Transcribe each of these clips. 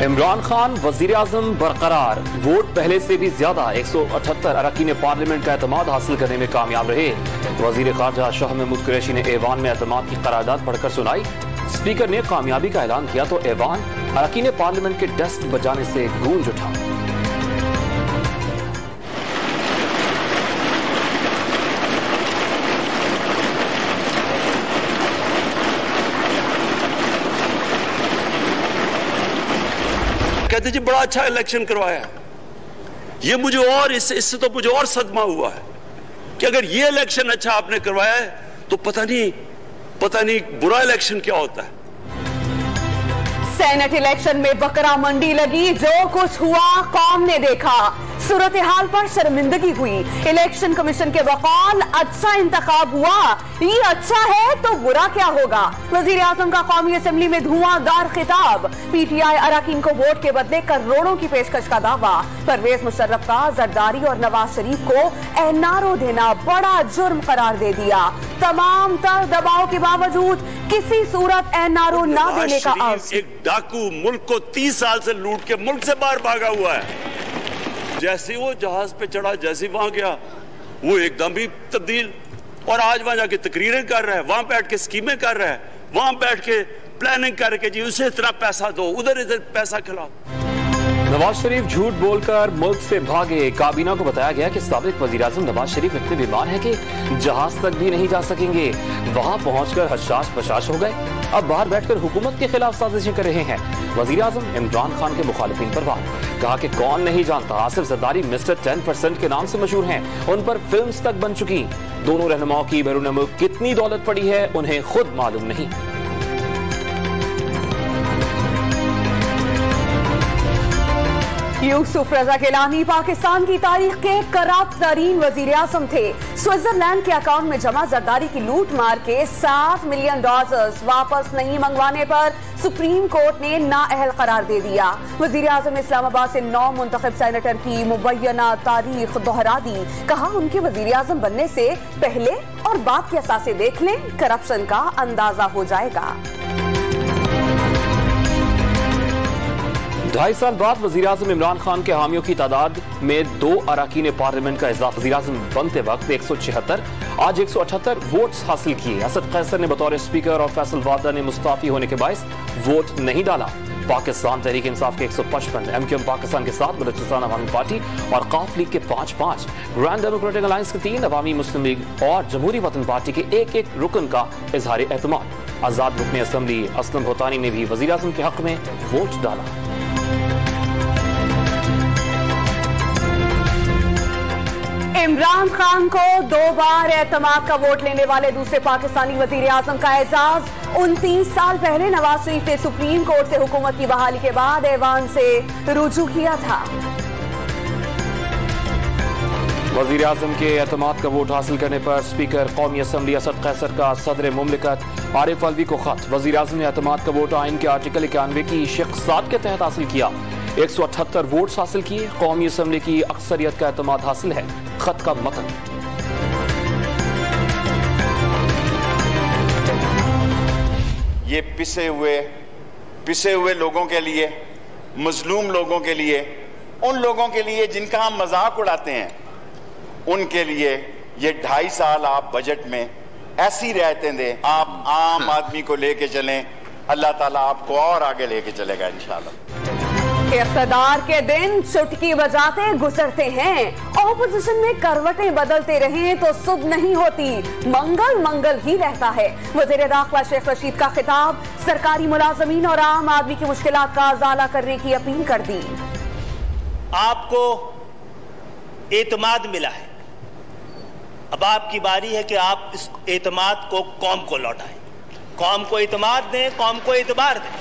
इमरान खान वजीर आजम बरकरार, वोट पहले से भी ज्यादा 178 अरकान पार्लियामेंट का एतमाद हासिल करने में कामयाब रहे। वजीर खारजा शाह महमूद कुरैशी ने ऐवान में एतमाद की करारदाद पढ़कर सुनाई। स्पीकर ने कामयाबी का ऐलान किया तो ऐवान अरकान पार्लियामेंट के डेस्क बजाने से गूंज उठा। कहते जी बड़ा अच्छा इलेक्शन करवाया है। ये मुझे और इससे तो मुझे और सदमा हुआ है कि अगर ये इलेक्शन अच्छा आपने करवाया है तो पता नहीं बुरा इलेक्शन क्या होता है। सेनेट इलेक्शन में बकरा मंडी लगी, जो कुछ हुआ कौम ने देखा। सूरत हाल पर शर्मिंदगी हुई। इलेक्शन कमीशन के बकौल अच्छा इंतखाब हुआ, ये अच्छा है तो बुरा क्या होगा। वजीर आजम का कौमी असेंबली में धुआंधार खिताब। पीटीआई अरकान को वोट के बदले करोड़ों की पेशकश का दावा। परवेज मुशर्रफ का जरदारी और नवाज शरीफ को एनआरओ देना बड़ा जुर्म करार दे दिया। तमाम तर दबाव के बावजूद किसी सूरत एनआरओ न देने का आज़म। एक डाकू मुल्क को 30 साल से लूट के मुल्क से बाहर भागा हुआ है। जैसे वो जहाज पे चढ़ा, जैसे वहां गया, वो एकदम ही तब्दील। और आज वहां जाके तकरीरें कर रहा है, वहां बैठ के स्कीमें कर रहा है, वहां बैठ के प्लानिंग करके जी उसे इतना पैसा दो, उधर इधर पैसा खिलाओ। नवाज शरीफ झूठ बोलकर मुल्क से भागे। काबीना को बताया गया कि साबिक वजीर-ए-आज़म नवाज शरीफ इतने बीमार हैं कि जहाज तक भी नहीं जा सकेंगे। वहां पहुंचकर हशाश बशाश हो गए। अब बाहर बैठकर हुकूमत के खिलाफ साजिशें कर रहे हैं। वजीर-ए-आज़म इमरान खान के मुखालिफिन पर वार, कहा कि कौन नहीं जानता आसिफ जरदारी मिस्टर 10% के नाम से मशहूर हैं, उन पर फिल्म्स तक बन चुकी। दोनों रहनुमाओं की बैरून मुल्क कितनी दौलत पड़ी है उन्हें खुद मालूम नहीं। यूसुफ रजा गिलानी पाकिस्तान की तारीख के करप्ट तरीन वजीर आजम थे। स्विट्जरलैंड के अकाउंट में जमा जरदारी की लूट मार के $7 मिलियन वापस नहीं मंगवाने पर सुप्रीम कोर्ट ने नाअहल करार दे दिया। वजीर आजम इस्लामाबाद से 9 मुंतखब सेनेटर की मुबैना तारीख दोहरा दी। कहा उनके वजीर आजम बनने से पहले और बाद की असासे देख लें, करप्शन का अंदाजा हो जाएगा। 2.5 साल बाद वजीर-ए-आज़म इमरान खान के हामियों की तादाद में 2 अरकान पार्लियामेंट का इजाफा। वजीर-ए-आज़म बनते वक्त 176, आज 178 वोट्स हासिल किए। असद कैसर ने बतौर स्पीकर और फैसल वादा ने मुस्ताफी होने के बायस वोट नहीं डाला। पाकिस्तान तहरीक इंसाफ के 155, एमक्यूएम पाकिस्तान के 7, बलूचिस्तान अवामी पार्टी और काफ लीग के 5-5, ग्रैंड डेमोक्रेटिक अलायंस के 3, अवामी मुस्लिम लीग और जमहूरी वतन पार्टी के एक रुकन का इजहार एतमाद। आजाद रुकन असम्बली असलम भूतानी ने भी वजीर-ए-आज़म के हक में वोट डाला। इमरान खान को 2 बार एतमाद का वोट लेने वाले दूसरे पाकिस्तानी वजीर आजम का एजाज। 29 साल पहले नवाज शरीफ ने सुप्रीम कोर्ट से हुकूमत की बहाली के बाद ऐवान से रुजू किया था। वजीर आजम के एतमाद का वोट हासिल करने पर स्पीकर कौमी असम्बली असद कैसर का सदर मुमलिकत आरिफ अलवी को खत। वजीर आजम ने एतमाद का वोट आइन के आर्टिकल 91 की शिक़्क़ात के तहत हासिल किया। 178 वोट्स हासिल किए। कौमी असम्बली की अक्सरियत का एतमाद हासिल है। खत का मतन। ये पिसे हुए लोगों के लिए, मजलूम लोगों के लिए, उन लोगों के लिए जिनका हम मजाक उड़ाते हैं, उनके लिए ये 2.5 साल आप बजट में ऐसी रियायतें दें, आप आम आदमी को लेके चलें, अल्लाह ताला आपको और आगे लेके चलेगा इंशाल्लाह। इक़्तिदार के दिन चुटकी बजाते गुजरते हैं। ऑपोजिशन में करवटें बदलते रहें तो सुबह नहीं होती, मंगल मंगल ही रहता है। वज़ीर दाखिला शेख रशीद का खिताब। सरकारी मुलाजमीन और आम आदमी की मुश्किलात का उजाला करने की अपील कर दी। आपको एतमाद मिला है, अब आपकी बारी है कि आप इस एतमाद को कौम को लौटाएं। कौम को एतमाद दें, कौम को एतबार दें।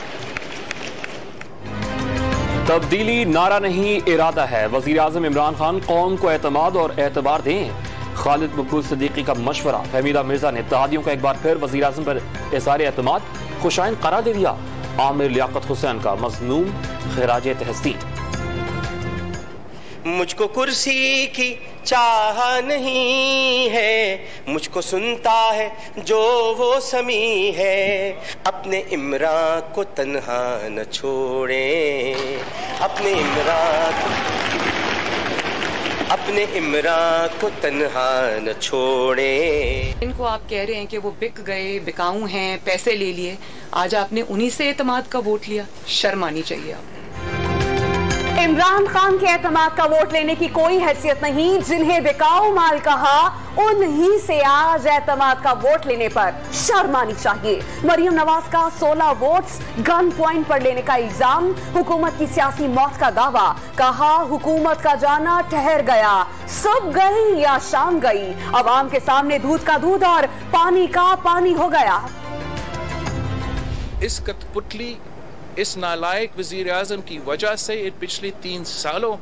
तब्दीली नारा नहीं इरादा है। वज़ीर-ए-आज़म इमरान खान कौम को एतमाद और एतबार दें। खालिद मकबूल सिद्दीकी का मशवरा। फहमीदा मिर्जा ने इत्तेहादियों का एक बार फिर वज़ीर-ए-आज़म पर इज़हार एतमाद खुशाइन करार दे दिया। आमिर लियाकत हुसैन का मज़लूम खिराज तहसीन। मुझको कुर्सी की चाहा नहीं है, मुझको सुनता है जो वो समी है, अपने इमरान को तन्हा न छोड़े, अपने इमरान को तन्हा न छोड़े। इनको आप कह रहे हैं कि वो बिक गए, बिकाऊ हैं, पैसे ले लिए, आज आपने उन्हीं से एतमाद का वोट लिया, शर्म आनी चाहिए आप। इमरान खान के एतमाद का वोट लेने की कोई हैसियत नहीं, जिन्हें बिकाऊ माल कहा उन्हीं से आज एतमाद का वोट लेने पर शर्म आनी चाहिए। मरियम नवाज का 16 वोट्स गन पॉइंट पर लेने का इल्जाम, हुकूमत की सियासी मौत का दावा, कहा हुकूमत का जाना ठहर गया, सब गई या शाम गई, अवाम के सामने दूध का दूध और पानी का पानी हो गया। इस कठपुतली, इस नालायक वजीर आजम की वजह से पिछले 3 सालों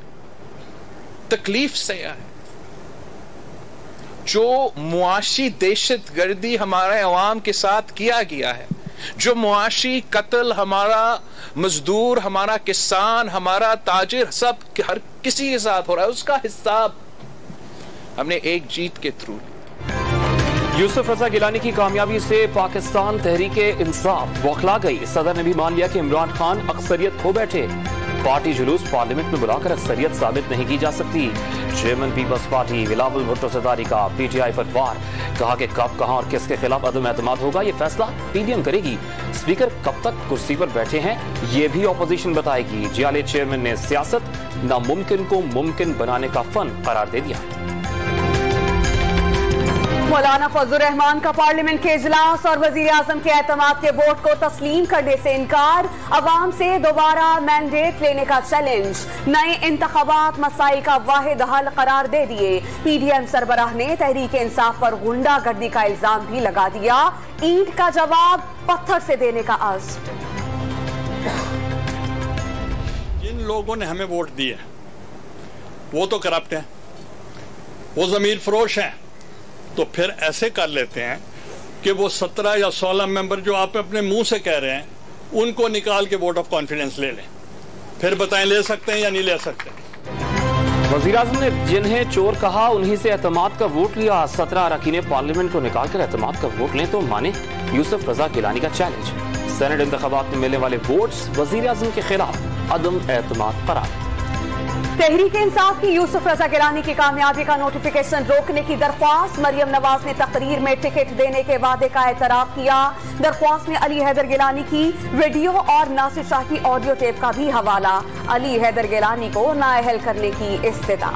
तकलीफ से है। जो मुआशी दहशतगर्दी हमारे अवाम के साथ किया गया है, जो मुआशी कत्ल हमारा मजदूर, हमारा किसान, हमारा ताजिर, सब हर किसी के साथ हो रहा है, उसका हिसाब हमने एक जीत के थ्रू। यूसुफ रजा गिलानी की कामयाबी से पाकिस्तान तहरीके इंसाफ बौखला गई। सदर ने भी मान लिया कि इमरान खान अक्सरियत हो बैठे। पार्टी जुलूस पार्लियामेंट में बुलाकर अक्सरियत साबित नहीं की जा सकती। चेयरमैन पीपल्स पार्टी बिलावल भुट्टो सरदारी का पीटीआई पर वार, कहा कि कब, कहां और किसके खिलाफ अदम एतमाद होगा ये फैसला पीडीएम करेगी। स्पीकर कब तक कुर्सी पर बैठे हैं ये भी ऑपोजिशन बताएगी। जियाले चेयरमैन ने सियासत नामुमकिन को मुमकिन बनाने का फन करार दे दिया। मौलाना फजलुर रहमान का पार्लियामेंट के इजलास और वजीर आजम के एतमाद के वोट को तस्लीम करने से इनकार, अवाम से दोबारा मैंडेट लेने का चैलेंज, नए इंतखाबात मसाइल का वाहिद हल करार दे दिए। पीडीएम सरबराह ने तहरीक इंसाफ पर गुंडागर्दी का इल्जाम भी लगा दिया। ईंट का जवाब पत्थर से देने का अज़्म। जिन लोगों ने हमें वोट दिए वो तो करप्ट हैं, वो जमीर फरोश हैं, तो फिर ऐसे कर लेते हैं कि वो 17 या 16 मेंबर जो आप अपने मुंह से कह रहे हैं उनको निकाल के वोट ऑफ कॉन्फिडेंस ले लें, फिर बताएं ले सकते हैं या नहीं ले सकते। वजीर आजम ने जिन्हें चोर कहा उन्हीं से एतमाद का वोट लिया। 17 अरकान पार्लियामेंट को निकालकर एतमाद का वोट लें तो माने यूसुफ रजा गिलानी का चैलेंज। सेनेट इंतखाबात में मिलने वाले वोट्स वजीर आजम के खिलाफ अदम एतमाद करार। तहरीक इंसाफ की यूसुफ रजा गिलानी की कामयाबी का नोटिफिकेशन रोकने की दरख्वास्त, मरियम नवाज ने तकरीर में टिकट देने के वादे का एतराफ किया। दरख्वास्त में अली हैदर गिलानी की वीडियो और नासिर शाह की ऑडियो टेप का भी हवाला, अली हैदर गिलानी को नाअहल करने की इस्तिदा।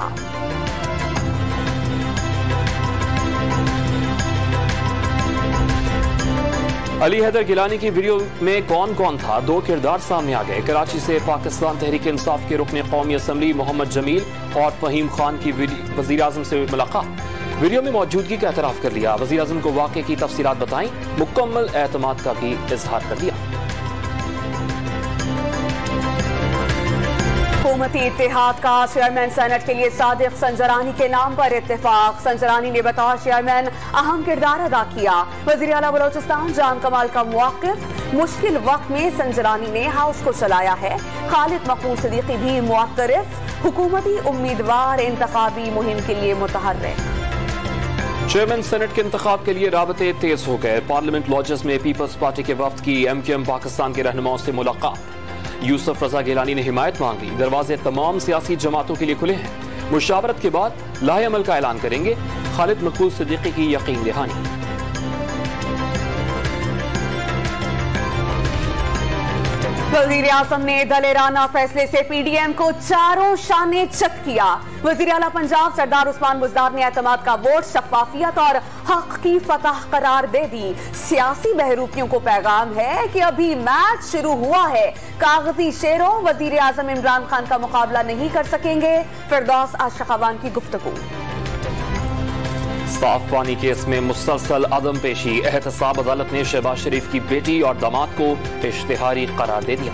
अली हैदर गिलानी की वीडियो में कौन कौन था, 2 किरदार सामने आ गए। कराची से पाकिस्तान तहरीक इंसाफ के रुकने कौमी असम्बली मोहम्मद जमील और फहीम खान की वजीर आजम से मुलाकात, वीडियो में मौजूदगी का एतराफ कर लिया। वजीर आजम को वाक़े की तफसीलात बताई, मुकम्मल एतमाद का भी इजहार कर दिया। हुकूमती इत्तेहाद का चेयरमैन सेनेट के लिए सादिक संजरानी के नाम पर इत्तेफाक, संजरानी ने बतौर चेयरमैन अहम किरदार अदा किया। वज़ीर आला बलोचिस्तान जान कमाल का मुवाक़िफ, मुश्किल वक्त में संजरानी ने हाउस को चलाया है। खालिद मकबूल सिद्दीकी भी मुअत्तरिफ, हुकूमती उम्मीदवार इंतखाबी मुहिम के लिए मुतहर्रिक। चेयरमैन सेनेट के इंतखाब के लिए राबते तेज हो गए। पार्लियामेंट लॉजेस में पीपल्स पार्टी के वफ्द की MQM पाकिस्तान के रहनुमाओं से मुलाकात। यूसुफ रजा गिलानी ने हिमायत मांगी, दरवाजे तमाम सियासी जमातों के लिए खुले हैं। मुशावरत के बाद लाहे अमल का ऐलान करेंगे। खालिद मकबूल सिद्दीकी की यकीन दहानी। वज़ीर आज़म ने दलेराना फैसले से पीडीएम को चारों शाने चक किया। वज़ीर आला पंजाब सरदार उस्मान बुज़दार ने एतमाद का वोट शफ़ाफियत और हक की फतह करार दे दी। सियासी बहरूपियों को पैगाम है कि अभी मैच शुरू हुआ है, कागजी शेरों वज़ीर आज़म इमरान खान का मुकाबला नहीं कर सकेंगे। फिरदौस आशिक़ावान की गुफ्तगू। साफ पानी केस में मुसलसल अदम पेशी, एहतसाब अदालत ने शहबाज शरीफ की बेटी और दामाद को इश्तिहारी करार दे दिया।